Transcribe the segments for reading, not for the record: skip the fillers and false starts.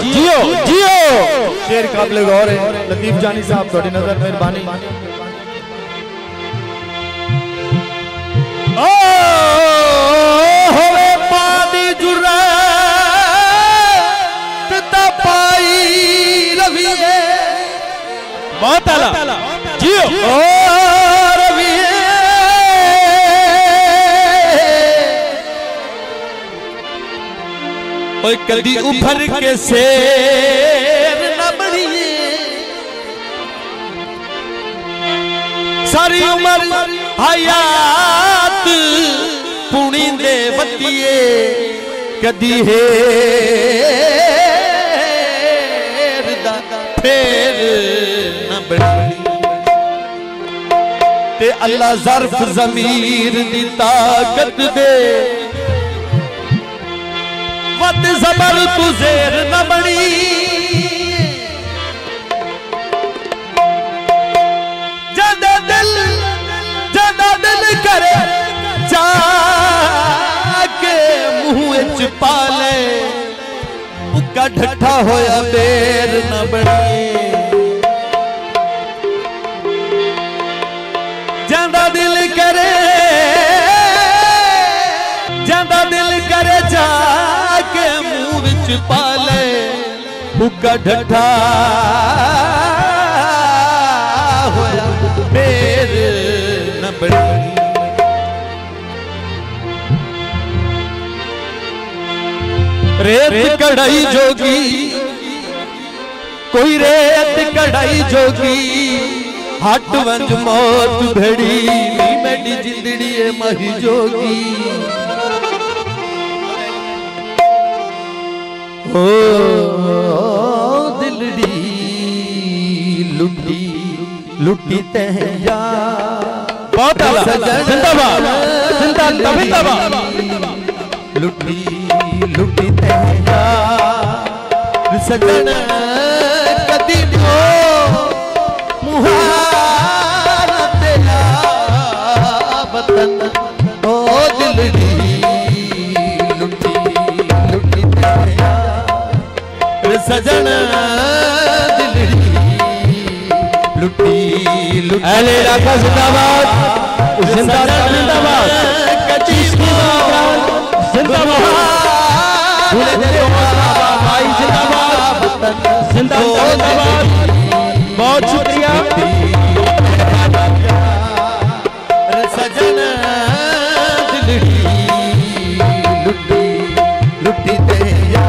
जियो जियो जियो। शेर काबिल गौर है। लतीफ जानी साहब थोड़ी नजर मेहरबानी। ओ होवे पादी जुर्रा ता पाई रविए बहुत आला जियो ओ रविए ओए कदी उभर के शेर न बनिए सारी उम्र हयात पुणी दे बतिए कदी है फेर न बनी ते अल्लाह ज़र्फ ज़मीर दी ताकत दे वद ज़बर तू ज़ेर न बनी जदा दिल करे जाके मुँह च पाले उका ढट्ठा होया बेर न बनी जादा दिल करे जाके मुँह विच पाले उका ढट्ठा होया बेर न बनी रेत कढ़ाई जोगी कोई रेत कढ़ाई जोगी हट वंज मौत भड़ी मेरी जिंदड़ी है मही जोगी ओ दिलड़ी लुटी लुटी तहया बहुत जिंदाबाद जिंदाबाद लुटी लुटी तहया सजन कदी नो मुहार तेरा वतन ओ दिलड़ी लुटी लुटी तहया सजन दिलड़ी लुटी लुटी अले राखा जिंदाबाद जिंदाबाद कदी जिंदाबाद भाई जिंदाबाद जिंदाबाद बहुत शुक्रिया सजन दिलड़ी लुटी लुटी तहया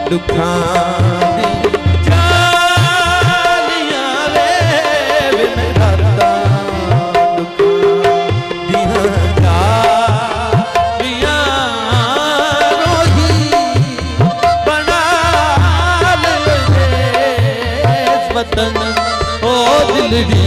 दुखां दी जालियां वे मेरा दुखां दियां जालियां रोही बना ले वतन ओ दिलड़ी